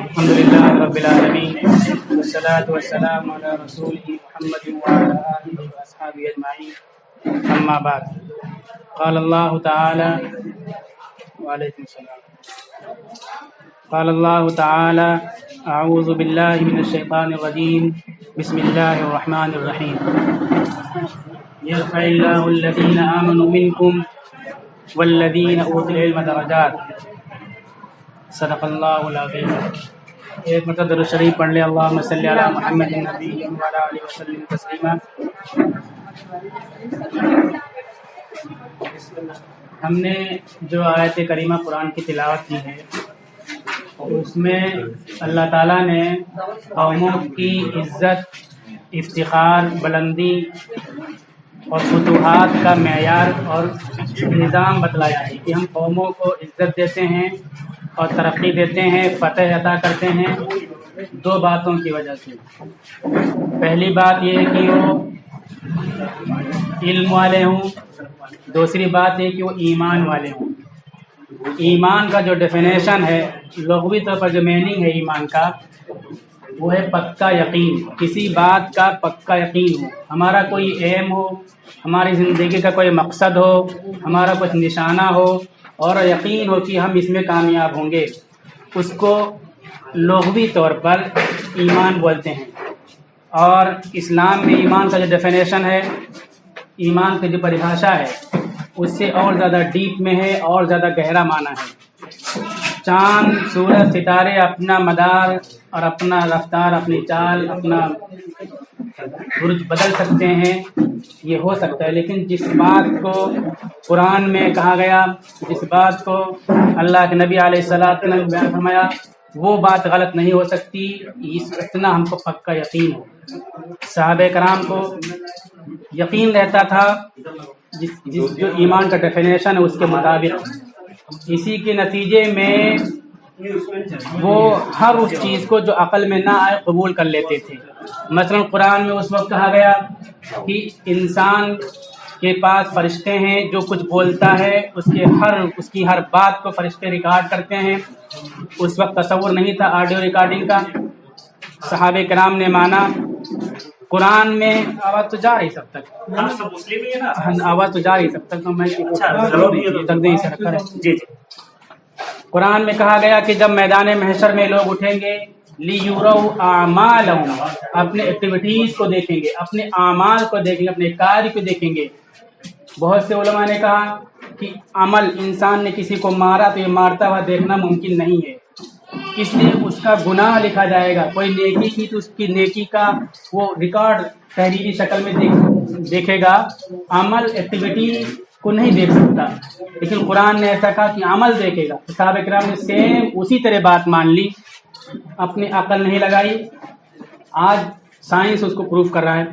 الحمدللہ رب العالمین والصلاة والسلام علی رسولہ محمد وعلی آلہ واصحابہ اجمعین، اما بعد، قال اللہ تعالی وعلیکم السلام قال اللہ تعالی اعوذ باللہ من الشیطان الرجیم بسم اللہ الرحمن الرحیم یرفع اللہ الذین آمنوا منکم والذین اوتوا العلم درجات، صدق اللہ العظیم۔ ایک مرتبہ درود شریف پڑھ لے، اللہم صلی علی محمد نبی وعلی آلہ وسلم تسلیما۔ ہم نے جو آیت کریمہ قرآن کی تلاوت کی ہے، اس میں اللہ تعالیٰ نے قوموں کی عزت، افتخار، بلندی اور فتوحات کا معیار اور نظام بتلایا ہے کہ ہم قوموں کو عزت دیتے ہیں اور ترقی دیتے ہیں، فتح عطا کرتے ہیں دو باتوں کی وجہ سے۔ پہلی بات یہ ہے کہ وہ علم والے ہوں، دوسری بات یہ کہ وہ ایمان والے ہوں۔ ایمان کا جو ڈیفینیشن ہے، لغوی طور پر جو میننگ ہے ایمان کا، وہ ہے پکا یقین، کسی بات کا پکا یقین ہو، ہمارا کوئی ایم ہو، ہماری زندگی کا کوئی مقصد ہو، ہمارا کچھ نشانہ ہو اور یقین ہو کہ ہم اس میں کامیاب ہوں گے، اس کو لغوی طور پر ایمان بولتے ہیں۔ اور اسلام میں ایمان کا جو ڈیفینیشن ہے، ایمان کی جو پریبھاشا ہے، اس سے اور زیادہ ڈیپ میں ہے اور زیادہ گہرا معنی ہے۔ چاند، سورج، ستارے اپنا مدار اور اپنا رفتار، اپنی چال، اپنا برج بدل سکتے ہیں، یہ ہو سکتا ہے، لیکن جس بات کو قرآن میں کہا گیا، جس بات کو اللہ کے نبی علیہ الصلوۃ والسلام نے بیان فرمایا، وہ بات غلط نہیں ہو سکتی، اتنا ہم کو پکا یقین ہو۔ صحابہ کرام کو یقین رہتا تھا جو ایمان کا ڈیفینیشن ہے اس کے مطابق، اسی کے نتیجے میں وہ ہر اس چیز کو جو عقل میں نہ آئے قبول کر لیتے تھے۔ مثلا قرآن میں اس وقت کہا گیا کہ انسان کے پاس فرشتے ہیں، جو کچھ بولتا ہے اس کی ہر بات کو فرشتے ریکارڈ کرتے ہیں۔ اس وقت تصور نہیں تھا آڈیو ریکارڈنگ کا، صحابہ کرام نے مانا۔ قرآن میں آواز تو جا رہی سب تک، آواز تو جا رہی سب تک، تو میں جی قرآن میں کہا گیا کہ جب میدان محشر میں لوگ اٹھیں گے، لیُرَوْا أَعْمَالَهُمْ، اپنے ایکٹیویٹیز کو دیکھیں گے، اپنے اعمال کو دیکھیں گے، اپنے کاریہ کو دیکھیں گے۔ بہت سے علماء نے کہا کہ عمل، انسان نے کسی کو مارا تو یہ مارتا ہوا دیکھنا ممکن نہیں ہے، اس لیے اس کا گناہ لکھا جائے گا۔ کوئی نیکی کی تو اس کی نیکی کا وہ ریکارڈ تحریری شکل میں دیکھے گا، عمل ایکٹیویٹی کو نہیں دیکھ سکتا، لیکن قرآن نے ایسا کہا کہ عمل دیکھے گا۔ صحابہ کرام نے سیم اسی طرح بات مان لی، اپنی عقل نہیں لگائی، آج سائنس اس کو پروف کر رہا ہے۔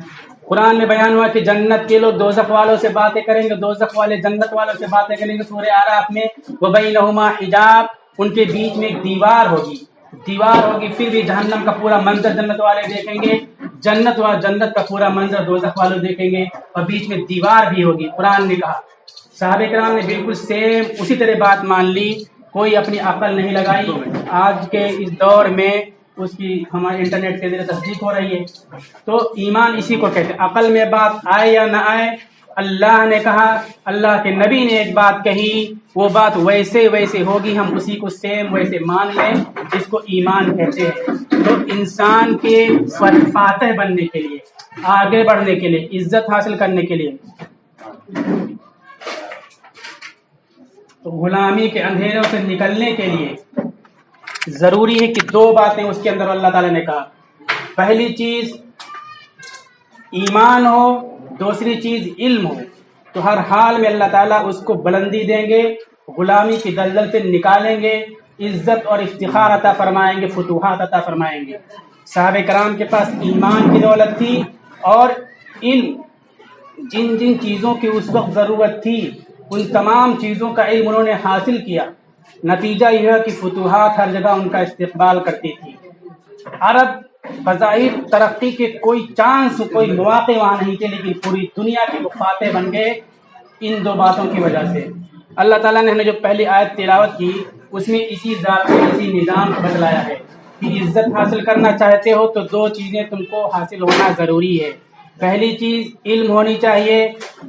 قرآن میں بیان ہوا کہ جنت کے لوگ دوزخ والوں سے باتیں کریں گے، دوزخ والے جنت والوں سے باتیں کریں گے۔ سورہ اعراف میں وَبَيْنَهُمَا حجاب، ان کے بیچ میں ایک دیوار ہوگی، پھر بھی جہنم کا پورا منظر جنت والے دیکھیں گے، جنت کا پورا منظر دوزخ والے دیکھیں گے، اور بیچ میں دیوار بھی ہوگی۔ قرآن نے کہا، صحابہ کرام نے بالکل سیم اسی طرح بات مان لی، کوئی اپنی عقل نہیں لگائی۔ آج کے اس دور میں اس کی ہمارے انٹرنیٹ کے ذریعے تصدیق ہو رہی ہے۔ تو ایمان اسی کو کہتے ہیں، عقل میں بات آئے یا نہ آئے، اللہ نے کہا، اللہ کے نبی نے ایک بات کہی، وہ بات ویسے ہوگی، ہم اسی کو سیم ویسے مان لیں، جس کو ایمان کہتے ہیں۔ تو انسان کے فاتح بننے کے لیے، آگے بڑھنے کے لیے، عزت حاصل کرنے کے لیے، تو غلامی کے اندھیروں سے نکلنے کے لیے ضروری ہے کہ دو باتیں اس کے اندر اللہ تعالیٰ نے کہا۔ پہلی چیز ایمان ہو، دوسری چیز علم ہو، تو ہر حال میں اللہ تعالیٰ اس کو بلندی دیں گے، غلامی کی دلدل سے نکالیں گے، عزت اور افتخار عطا فرمائیں گے، فتوحات عطا فرمائیں گے۔ صحابہ کرام کے پاس ایمان کی دولت تھی اور علم، جن چیزوں کی اس وقت ضرورت تھی ان تمام چیزوں کا علم انہوں نے حاصل کیا۔ نتیجہ یہ ہے کہ فتوحات ہر جگہ ان کا استقبال کرتی تھی۔ عرب بظاہر ترقی کے کوئی چانس، کوئی مواقع وہاں نہیں تھے، لیکن پوری دنیا کے وہ فاتح بن گئے ان دو باتوں کی وجہ سے۔ اللہ تعالیٰ نے ہمیں جو پہلی آیت تلاوت کی اس میں اسی ذات اسی نظام کو بتلایا ہے کہ عزت حاصل کرنا چاہتے ہو تو دو چیزیں تم کو حاصل ہونا ضروری ہے۔ پہلی چیز علم ہونی چاہیے،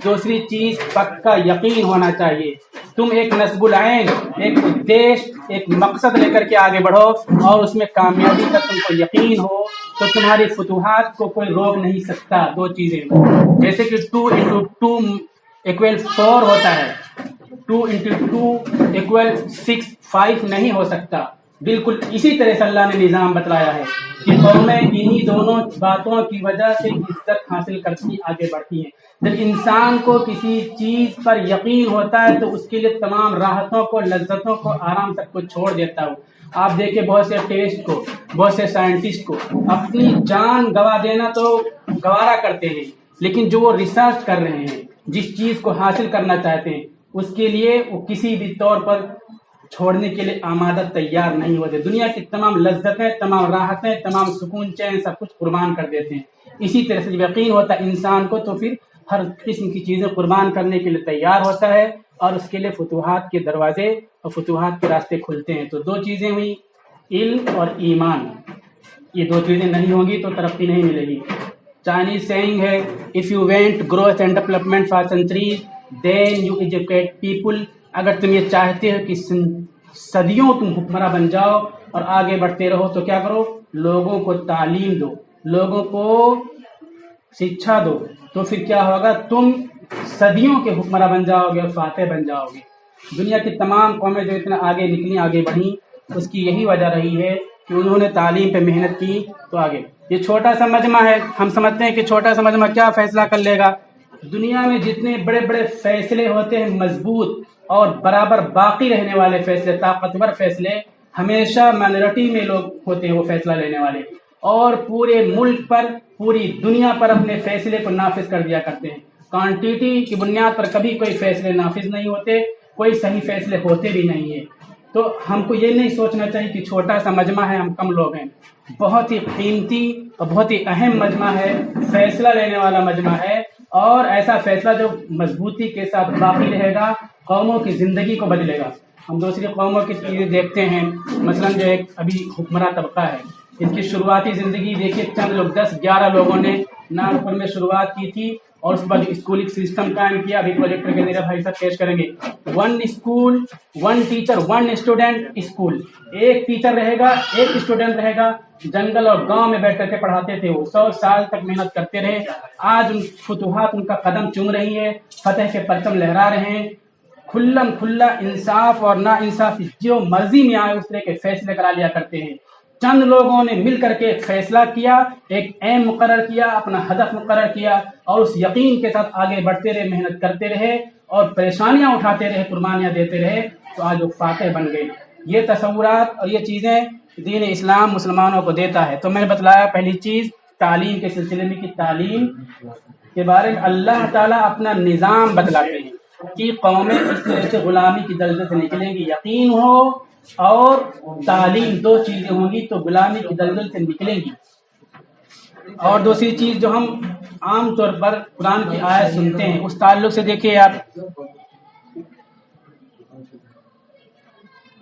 دوسری چیز پکا یقین ہونا چاہیے۔ تم ایک نصب العین، ایک ادیش، ایک مقصد لے کر کے آگے بڑھو اور اس میں کامیابی کا تم کو یقین ہو تو تمہاری فتوحات کو کوئی روک نہیں سکتا۔ دو چیزیں جیسے کہ 2 × 2 = 4 ہوتا ہے، 2 × 2 = 6 5 نہیں ہو سکتا۔ بالکل اسی طرح سے اللہ نے نظام بتلایا ہے کہ قومیں انہی دونوں باتوں کی وجہ سے عزت حاصل کرتی آگے بڑھتی ہیں۔ جب انسان کو کسی چیز پر یقین ہوتا ہے تو اس کے لیے تمام راحتوں کو، لذتوں کو، آرام تک کو چھوڑ دیتا ہو۔ آپ دیکھیں بہت سے ٹیسٹ کو، بہت سے سائنٹسٹ کو اپنی جان گوا دینا تو گوارا کرتے ہیں، لیکن جو وہ ریسرچ کر رہے ہیں، جس چیز کو حاصل کرنا چاہتے ہیں، اس کے لیے وہ کسی بھی طور پر چھوڑنے کے لیے آمادہ تیار نہیں ہوتے۔ دنیا کی تمام لذتیں، تمام راحتیں، تمام سکون چین سب کچھ قربان کر دیتے ہیں۔ اسی طرح سے یقین ہوتا ہے انسان کو تو پھر ہر قسم کی چیزیں قربان کرنے کے لیے تیار ہوتا ہے اور اس کے لیے فتوحات کے دروازے اور فتوحات کے راستے کھلتے ہیں۔ تو دو چیزیں ہوئی، علم اور ایمان۔ یہ دو چیزیں نہیں ہوں گی تو ترقی نہیں ملے گی۔ چائنیز سیئنگ ہے if you want growth and development for centuries then you educate people. اگر تم یہ چاہتے ہو کہ صدیوں تم حکمراں بن جاؤ اور آگے بڑھتے رہو تو کیا کرو؟ لوگوں کو تعلیم دو، لوگوں کو شکچھا دو، تو پھر کیا ہوگا؟ تم صدیوں کے حکمراں بن جاؤ گے اور فاتح بن جاؤ گے۔ دنیا کی تمام قومیں جو اتنا آگے نکلی، آگے بڑھیں، اس کی یہی وجہ رہی ہے کہ انہوں نے تعلیم پہ محنت کی تو آگے۔ یہ چھوٹا سا مجمع ہے، ہم سمجھتے ہیں کہ چھوٹا سا مجمع کیا فیصلہ کر لے گا۔ دنیا میں جتنے بڑے بڑے فیصلے ہوتے ہیں مضبوط اور برابر باقی رہنے والے فیصلے، طاقتور فیصلے، ہمیشہ مائنورٹی میں لوگ ہوتے ہیں وہ فیصلہ لینے والے، اور پورے ملک پر، پوری دنیا پر اپنے فیصلے کو نافذ کر دیا کرتے ہیں۔ کوانٹیٹی کی بنیاد پر کبھی کوئی فیصلے نافذ نہیں ہوتے، کوئی صحیح فیصلے ہوتے بھی نہیں ہیں۔ تو ہم کو یہ نہیں سوچنا چاہیے کہ چھوٹا سا مجمع ہے، ہم کم لوگ ہیں۔ بہت ہی قیمتی اور بہت ہی اہم مجمع ہے، فیصلہ لینے والا مجمع ہے، اور ایسا فیصلہ جو مضبوطی کے ساتھ باقی رہے گا، قوموں کی زندگی کو بدلے گا۔ ہم دوسری قوموں کی چیزیں دیکھتے ہیں، مثلا جو ایک ابھی حکمراں طبقہ ہے، ان کی شروعاتی زندگی دیکھیے، چند لوگ 10-11 لوگوں نے ناگپور میں شروعات کی تھی اور اس کے بعد اسکولنگ سسٹم قائم کیا۔ ابھی پروجیکٹر کے ذریعے بھائی صاحب پیش کریں گے۔ 1 اسکول 1 ٹیچر 1 اسٹوڈنٹ اسکول، ایک ٹیچر رہے گا، ایک اسٹوڈنٹ رہے گا۔ جنگل اور گاؤں میں بیٹھ کر کے پڑھاتے تھے وہ، 100 سال تک محنت کرتے رہے۔ آج ان فتوحات ان کا قدم چوم رہی ہے، فتح کے پرچم لہرا رہے ہیں۔ کھلم کھلا انصاف اور نا انصافی جو مرضی میں آئے اس طرح کے فیصلے کرا لیا کرتے ہیں۔ چند لوگوں نے مل کر کے ایک فیصلہ کیا، ایک ایم مقرر کیا، اپنا ہدف مقرر کیا، اور اس یقین کے ساتھ آگے بڑھتے رہے، محنت کرتے رہے اور پریشانیاں اٹھاتے رہے، قربانیاں دیتے رہے، تو آج وہ فاتح بن گئے۔ یہ تصورات اور یہ چیزیں دین اسلام مسلمانوں کو دیتا ہے۔ تو میں نے بتلایا پہلی چیز تعلیم کے سلسلے میں کہ تعلیم کے بارے میں اللہ تعالیٰ اپنا نظام بتلاتے ہیں کہ قومیں اس طرح سے غلامی کی دلدل سے نکلیں گی۔ یقین ہو اور تعلیم، دو چیزیں ہوں گی تو غلامی کی دلدل سے نکلیں گی۔ اور دوسری چیز جو ہم عام طور پر قرآن کی آیت سنتے ہیں، اس تعلق سے دیکھیے آپ،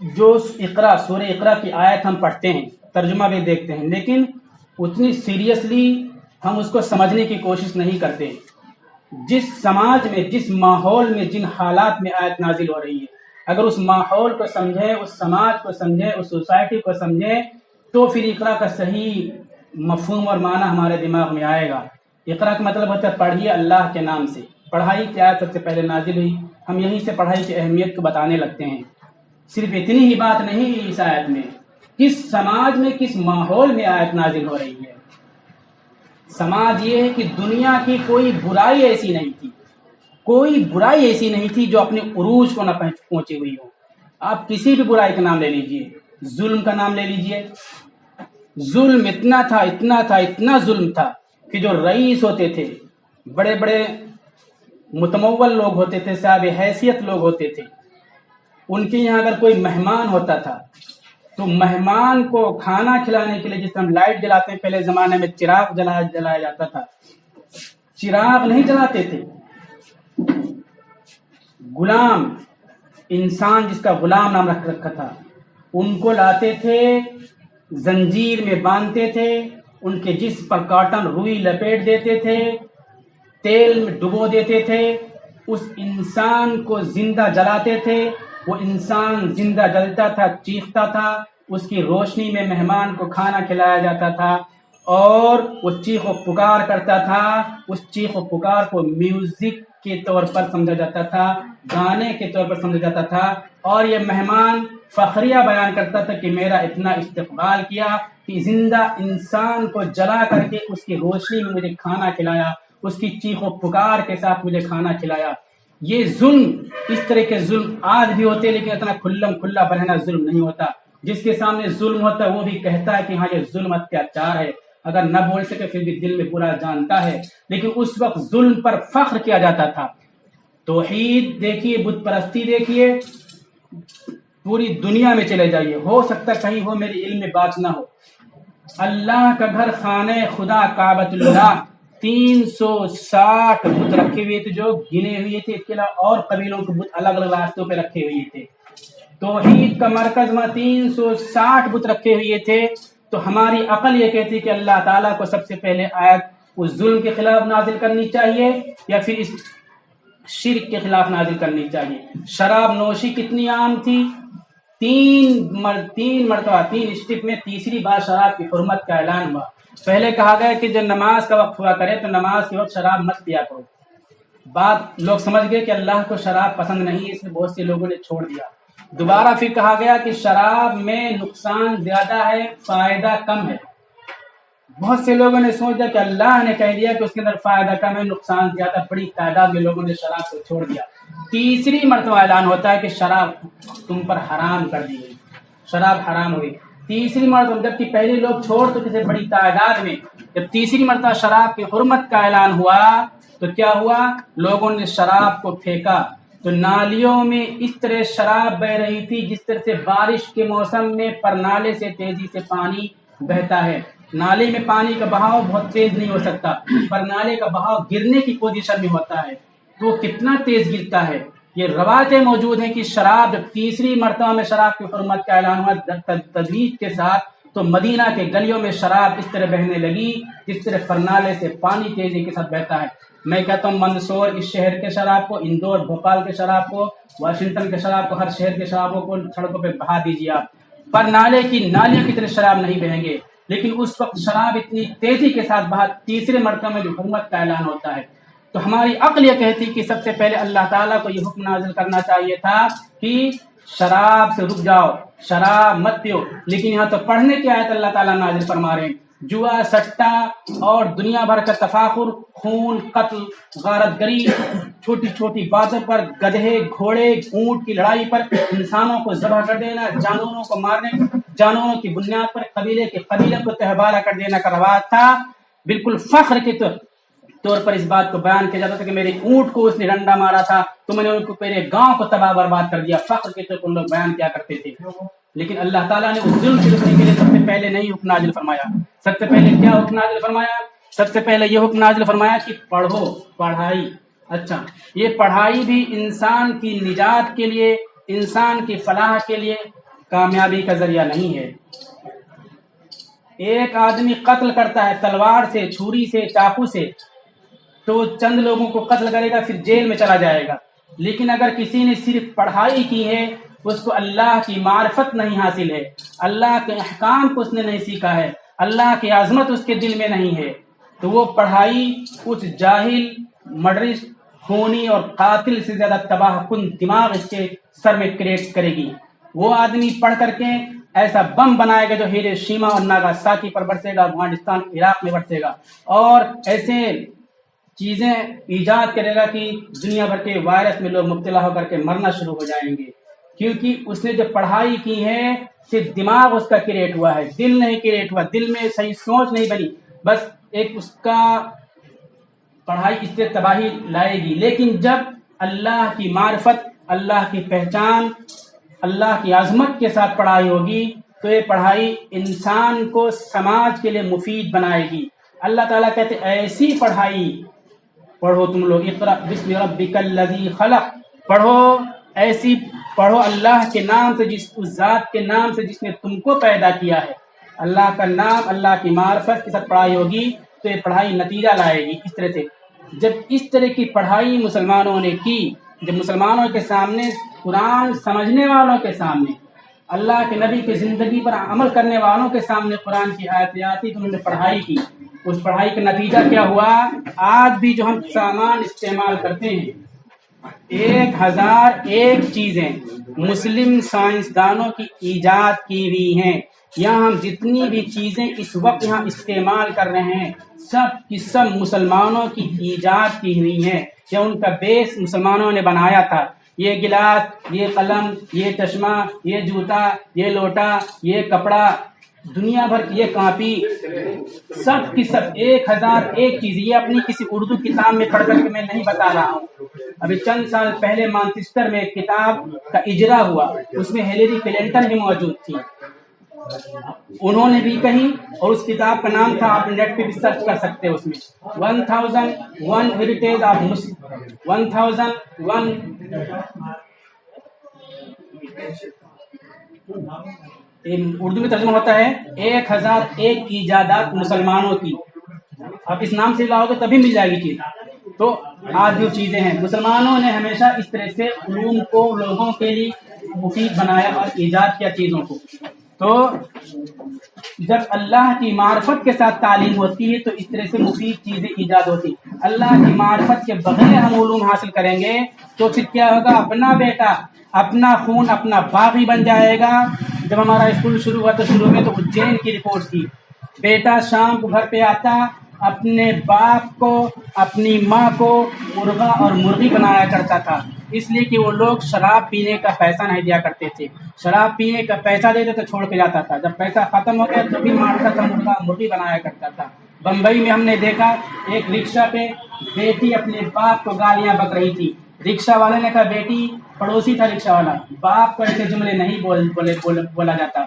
جو اقرا، سورہ اقرا کی آیت ہم پڑھتے ہیں، ترجمہ بھی دیکھتے ہیں، لیکن اتنی سیریسلی ہم اس کو سمجھنے کی کوشش نہیں کرتے۔ جس سماج میں، جس ماحول میں، جن حالات میں آیت نازل ہو رہی ہے، اگر اس ماحول کو سمجھیں، اس سماج کو سمجھیں، اس سوسائٹی کو سمجھیں، تو پھر اقرا کا صحیح مفہوم اور معنی ہمارے دماغ میں آئے گا۔ اقرا کا مطلب ہوتا ہے پڑھیے اللہ کے نام سے۔ پڑھائی کی آیت سب سے پہلے نازل ہوئی، ہم یہیں سے پڑھائی کی اہمیت کو بتانے لگتے ہیں۔ صرف اتنی ہی بات نہیں اس آیت میں، کس سماج میں، کس ماحول میں آیت نازل ہو رہی ہے۔ سماج یہ ہے کہ دنیا کی کوئی برائی ایسی نہیں تھی، کوئی برائی ایسی نہیں تھی جو اپنے عروج کو نہ پہنچی ہوئی ہو۔ آپ کسی بھی برائی کا نام لے لیجئے، ظلم کا نام لے لیجئے، ظلم اتنا تھا، اتنا تھا، اتنا ظلم تھا کہ جو رئیس ہوتے تھے، بڑے بڑے متمول لوگ ہوتے تھے، صاحب حیثیت لوگ ہوتے تھے، ان کے یہاں اگر کوئی مہمان ہوتا تھا تو مہمان کو کھانا کھلانے کے لیے، جس طرح ہم لائٹ جلاتے ہیں، پہلے زمانے میں چراغ جلایا جاتا تھا، چراغ نہیں جلاتے تھے، غلام انسان جس کا غلام نام رکھ رکھا تھا، ان کو لاتے تھے، زنجیر میں باندھتے تھے، ان کے جسم پر کاٹن روئی لپیٹ دیتے تھے، تیل میں ڈبو دیتے تھے، اس انسان کو زندہ جلاتے تھے، وہ انسان زندہ جلتا تھا، چیختا تھا، اس کی روشنی میں مہمان کو کھانا کھلایا جاتا تھا، اور وہ چیخ و پکار کرتا تھا، اس چیخ و پکار کو میوزک کے طور پر سمجھا جاتا تھا، گانے کے طور پر سمجھا جاتا تھا، اور یہ مہمان فخریہ بیان کرتا تھا کہ میرا اتنا استقبال کیا کہ زندہ انسان کو جلا کر کے اس کی روشنی میں مجھے کھانا کھلایا، اس کی چیخ و پکار کے ساتھ مجھے کھانا کھلایا۔ یہ ظلم، اس طرح کے ظلم آج بھی ہوتے، لیکن اتنا کھلم کھلا برہنہ ظلم نہیں ہوتا۔ جس کے سامنے ظلم ہوتا ہے وہ بھی کہتا ہے کہ ہاں یہ ظلم اتیاچار ہے، اگر نہ بول سکے پھر بھی دل میں برا جانتا ہے، لیکن اس وقت ظلم پر فخر کیا جاتا تھا۔ توحید دیکھیے، بت پرستی دیکھیے، پوری دنیا میں چلے جائیے، ہو سکتا کہیں ہو میری علم میں بات نہ ہو، اللہ کا گھر خانہ خدا کعبۃ اللہ 360 بت رکھے ہوئے تھے جو گنے ہوئے تھے، اس کے علاوہ اور قبیلوں کے بت الگ الگ راستوں پہ رکھے ہوئے تھے۔ توحید کا مرکز میں 360 بت رکھے ہوئے تھے، تو ہماری عقل یہ کہتی کہ اللہ تعالیٰ کو سب سے پہلے آیت اس ظلم کے خلاف نازل کرنی چاہیے یا پھر اس شرک کے خلاف نازل کرنی چاہیے۔ شراب نوشی کتنی عام تھی، تین مرتبہ 3 اسٹیپ میں تیسری بار شراب کی حرمت کا اعلان ہوا۔ پہلے کہا گیا کہ جب نماز کا وقت ہوا کرے تو نماز کے وقت شراب مت پیا کرو، بات لوگ سمجھ گئے کہ اللہ کو شراب پسند نہیں ہے، اس لیے بہت سے لوگوں نے چھوڑ دیا۔ دوبارہ پھر کہا گیا کہ شراب میں نقصان زیادہ ہے، فائدہ کم ہے۔ بہت سے لوگوں نے سوچا کہ اللہ نے کہہ دیا کہ اس کے اندر فائدہ کم ہے، نقصان زیادہ، بڑی تعداد میں لوگوں نے شراب کو چھوڑ دیا۔ تیسری مرتبہ اعلان ہوتا ہے کہ شراب تم پر حرام کر دی گئی، شراب حرام ہوئی۔ تیسری مرتبہ، جبکہ پہلے لوگ چھوڑ چکے تھے بڑی تعداد میں، جب تیسری مرتبہ شراب کی حرمت کا اعلان ہوا تو کیا ہوا، لوگوں نے شراب کو پھینکا، تو نالیوں میں اس طرح شراب بہ رہی تھی جس طرح سے بارش کے موسم میں پرنالے سے تیزی سے پانی بہتا ہے۔ نالے میں پانی کا بہاؤ بہت تیز نہیں ہو سکتا، پر نالے کا بہاؤ گرنے کی پوزیشن میں ہوتا ہے، تو وہ کتنا تیز گرتا ہے۔ یہ روایتیں موجود ہیں کہ شراب جب تیسری مرتبہ میں شراب کی حرمت کا اعلان ہوا تجویز کے ساتھ، تو مدینہ کے گلیوں میں شراب اس طرح بہنے لگی جس طرح پرنالے سے پانی تیزی کے ساتھ بہتا ہے۔ میں کہتا ہوں مندسور اس شہر کے شراب کو، اندور بھوپال کے شراب کو، واشنگٹن کے شراب کو، ہر شہر کے شرابوں کو سڑکوں پہ بہا دیجیے آپ، پر نالے کی نالیوں کی طرح شراب نہیں بہیں گے، لیکن اس وقت شراب اتنی تیزی کے ساتھ بہا، تیسرے مرتبہ میں جو حرمت کا اعلان ہوتا ہے، تو ہماری عقل یہ کہتی کہ سب سے پہلے اللہ تعالیٰ کو یہ حکم نازل کرنا چاہیے تھا کہ شراب سے رک جاؤ، شراب مت پیو، لیکن یہاں تو پڑھنے کی آیت اللہ تعالیٰ نازل فرما رہے ہیں، جوا، سٹا اور دنیا بھر کا تفاخر، خون، قتل، غارت گری، چھوٹی چھوٹی باتوں پر، گدھے، گھوڑے، اونٹ کی لڑائی پر انسانوں کو ذبح کر دینا، جانوروں کو مارنے، جانوروں کی بنیاد پر قبیلے کے قبیلے کو تہبارہ کر دینا کا رواج تھا۔ بالکل فخر کے طور پر اس بات کو بیان کیا جاتا تھا کہ میرے اونٹ کو اس نے ڈنڈا مارا تھا تو میں نے ان کو میرے گاؤں کو تباہ برباد کر دیا، فخر کے طور پر لوگ بیان کیا کرتے تھے۔ لیکن اللہ تعالیٰ نے اس ظلم سے روکنے کے لیے سب سے پہلے نہیں حکم نازل فرمایا۔ سب سے پہلے کیا حکم نازل فرمایا؟ سب سے پہلے یہ حکم نازل فرمایا کہ پڑھو، پڑھائی۔ اچھا، یہ پڑھائی بھی انسان کی نجات کے لیے، انسان کی فلاح کے لیے کامیابی کا ذریعہ نہیں ہے۔ ایک آدمی قتل کرتا ہے تلوار سے، چھری سے، چاقو سے، تو چند لوگوں کو قتل کرے گا، پھر جیل میں چلا جائے گا۔ لیکن اگر کسی نے صرف پڑھائی کی ہے، اس کو اللہ کی معرفت نہیں حاصل ہے، اللہ کے احکام کو اس نے نہیں سیکھا ہے، اللہ کی عظمت اس کے دل میں نہیں ہے، تو وہ پڑھائی اس جاہل، مڈرس، خونی اور قاتل سے زیادہ تباہ کن دماغ اس کے سر میں کریٹ کرے گی۔ وہ آدمی پڑھ کر کے ایسا بم بنائے گا جو ہیروشیما اور ناگاساکی پر برسے گا، افغانستان، عراق میں برسے گا، اور ایسے چیزیں ایجاد کرے گا کہ دنیا بھر کے وائرس میں لوگ مبتلا ہو کر کے مرنا شروع ہو جائیں گے، کیونکہ اس نے جو پڑھائی کی ہے صرف دماغ اس کا کریٹ ہوا ہے، دل نہیں کریٹ ہوا، دل میں صحیح سوچ نہیں بنی، بس ایک اس کا پڑھائی اس سے تباہی لائے گی۔ لیکن جب اللہ کی معرفت، اللہ کی پہچان، اللہ کی عظمت کے ساتھ پڑھائی ہوگی تو یہ پڑھائی انسان کو سماج کے لیے مفید بنائے گی۔ اللہ تعالیٰ کہتے ایسی پڑھائی پڑھو تم لوگ، اقرأ بسم ربک الذی خلق، پڑھو ایسی پڑھو اللہ کے نام سے، اس ذات کے نام سے جس نے تم کو پیدا کیا ہے. اللہ کا نام، اللہ کی معرفت کے ساتھ پڑھائی ہوگی تو یہ پڑھائی نتیجہ لائے گی. اس طرح سے جب اس طرح کی پڑھائی مسلمانوں نے کی، جب مسلمانوں کے سامنے، قرآن سمجھنے والوں کے سامنے، اللہ کے نبی کی زندگی پر عمل کرنے والوں کے سامنے قرآن کی آیتیں آتی تو انہوں نے پڑھائی کی. اس پڑھائی کا نتیجہ کیا ہوا؟ آج بھی جو ہم سامان استعمال کرتے ہیں، 1001 چیزیں مسلم سائنسدانوں کی ایجاد کی ہوئی ہیں. یہاں ہم جتنی بھی چیزیں اس وقت یہاں استعمال کر رہے ہیں سب کی سب مسلمانوں کی ایجاد کی ہوئی ہیں، یا ان کا بیس مسلمانوں نے بنایا تھا. یہ گلاس، یہ قلم، یہ چشمہ، یہ جوتا، یہ لوٹا، یہ کپڑا، دنیا بھر کی یہ کاپی، سب کی سب 1001 چیز. یہ اپنی کسی اردو کتاب میں پڑھ کر کے میں نہیں بتا رہا ہوں. ابھی چند سال پہلے مانچسٹر میں ایک کتاب کا اجرا ہوا، اس میں ہیلری کلنٹن بھی موجود تھی. انہوں نے بھی کہی، اور اس کتاب کا نام تھا، آپ نیٹ پہ بھی سرچ کر سکتے ہیں، اس میں 1001 ہیریٹیج آف 1001 اردو میں ترجمہ ہوتا ہے 1001 ایجادات مسلمانوں کی. آپ اس نام سے لاؤ گے تبھی مل جائے گی چیز. تو آج جو چیزیں ہیں مسلمانوں نے ہمیشہ اس طرح سے علوم کو لوگوں کے لیے مفید بنایا اور ایجاد کیا چیزوں کو. تو جب اللہ کی معرفت کے ساتھ تعلیم ہوتی ہے تو اس طرح سے مفید چیزیں ایجاد ہوتی. اللہ کی معرفت کے بغیر ہم علوم حاصل کریں گے تو پھر کیا ہوگا؟ اپنا بیٹا، اپنا خون، اپنا باغی بن جائے گا. جب ہمارا اسکول شروع ہوا تو شروع میں تو اجین کی رپورٹ تھی. بیٹا شام کو گھر پہ آتا، اپنے باپ کو، اپنی ماں کو مرغا اور مرغی بنایا کرتا تھا، اس لیے کہ وہ لوگ شراب پینے کا پیسہ نہیں دیا کرتے تھے. شراب پینے کا پیسہ دیتے تو چھوڑ کے جاتا تھا، جب پیسہ ختم ہو گیا تو بھی مارتا تھا، مرغا مرغی بنایا کرتا تھا. بمبئی میں ہم نے دیکھا ایک رکشہ پہ بیٹی اپنے باپ کو گالیاں بک رہی تھی. رکشہ والے نے کہا، بیٹی، پڑوسی تھا رکشہ والا، باپ کو ایسے جملے نہیں بولا جاتا.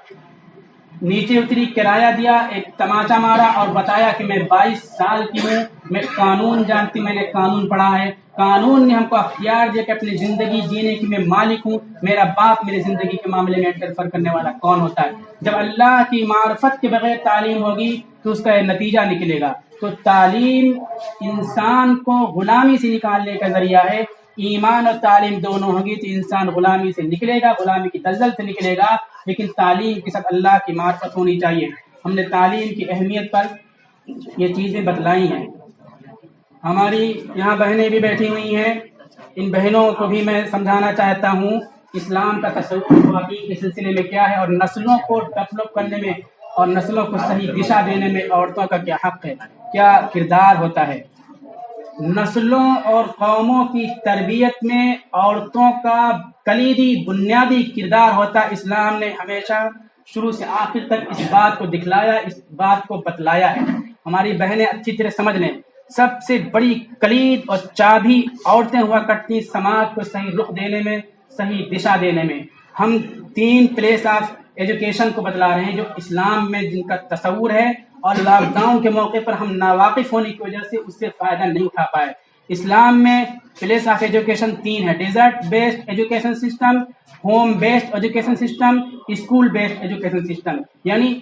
نیچے اتری، کرایہ دیا، ایک تماچا مارا اور بتایا کہ میں 22 سال کی ہوں، میں قانون جانتی، میں نے قانون پڑھا ہے، قانون نے ہم کو اختیار دیا کہ اپنی زندگی جینے کی میں مالک ہوں، میرا باپ میری زندگی کے معاملے میں انٹرفر کرنے والا کون ہوتا ہے؟ جب اللہ کی معرفت کے بغیر تعلیم ہوگی تو اس کا نتیجہ نکلے گا. تو تعلیم انسان کو غلامی سے نکالنے کا ذریعہ ہے. ایمان اور تعلیم دونوں ہوگی تو انسان غلامی سے نکلے گا، غلامی کی دلدل سے نکلے گا. لیکن تعلیم کے ساتھ اللہ کی معرفت ہونی چاہیے. ہم نے تعلیم کی اہمیت پر یہ چیزیں بتلائی ہیں. ہماری یہاں بہنیں بھی بیٹھی ہوئی ہیں، ان بہنوں کو بھی میں سمجھانا چاہتا ہوں اسلام کا تصور خواتین کے سلسلے میں کیا ہے، اور نسلوں کو ڈیولپ کرنے میں اور نسلوں کو صحیح دشا دینے میں عورتوں کا کیا حق ہے، کیا کردار ہوتا ہے. نسلوں اور قوموں کی تربیت میں عورتوں کا کلیدی بنیادی کردار ہوتا. اسلام نے ہمیشہ شروع سے آخر تک اس بات کو دکھلایا، اس بات کو بتلایا ہے. ہماری بہنیں اچھی طرح سمجھ لیں، سب سے بڑی کلید اور چابی عورتیں ہوا کرتی سماج کو صحیح رخ دینے میں، صحیح دشا دینے میں. ہم 3 پلیس آف ایجوکیشن کو بتلا رہے ہیں جو اسلام میں جن کا تصور ہے، اور لاک ڈاؤن کے موقع پر ہم ناواقف ہونے کی وجہ سے اس سے فائدہ نہیں اٹھا پائے. اسلام میں پلیس آف ایجوکیشن 3 ہے: desert based education system, home based education system, school based education system. یعنی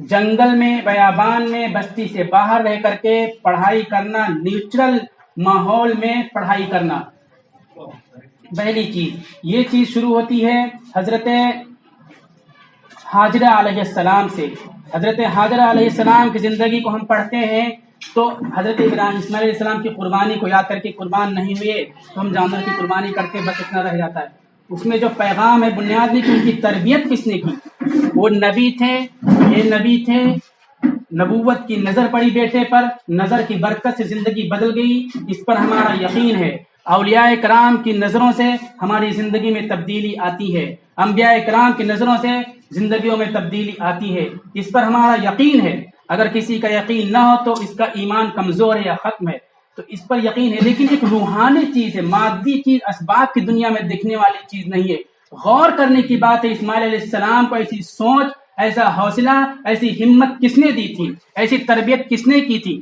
جنگل میں، بیابان میں، بستی سے باہر رہ کر کے پڑھائی کرنا، نیچرل ماحول میں پڑھائی کرنا. پہلی چیز یہ چیز شروع ہوتی ہے حضرت حاجرہ علیہ السلام سے. حضرت حاجرہ علیہ السلام کی زندگی کو ہم پڑھتے ہیں تو حضرت اسماعیل علیہ السلام کی قربانی کو یاد کر کے قربان نہیں ہوئے تو ہم جانور کی قربانی کرتے بس اتنا رہ جاتا ہے. اس میں جو پیغام ہے بنیادی کہ ان کی تربیت کس نے کی. وہ نبی تھے، یہ نبی تھے، نبوت کی نظر پڑی بیٹے پر، نظر کی برکت سے زندگی بدل گئی، اس پر ہمارا یقین ہے. اولیاء کرام کی نظروں سے ہماری زندگی میں تبدیلی آتی ہے، انبیاء کرام کی نظروں سے زندگیوں میں تبدیلی آتی ہے، اس پر ہمارا یقین ہے. اگر کسی کا یقین نہ ہو تو اس کا ایمان کمزور ہے یا ختم ہے. تو اس پر یقین ہے، لیکن ایک روحانی چیز ہے، مادی چیز، اسباب کی دنیا میں دکھنے والی چیز نہیں ہے. غور کرنے کی بات ہے اسماعیل علیہ السلام کو ایسی سوچ، ایسا حوصلہ، ایسی ہمت کس نے دی تھی، ایسی تربیت کس نے کی تھی.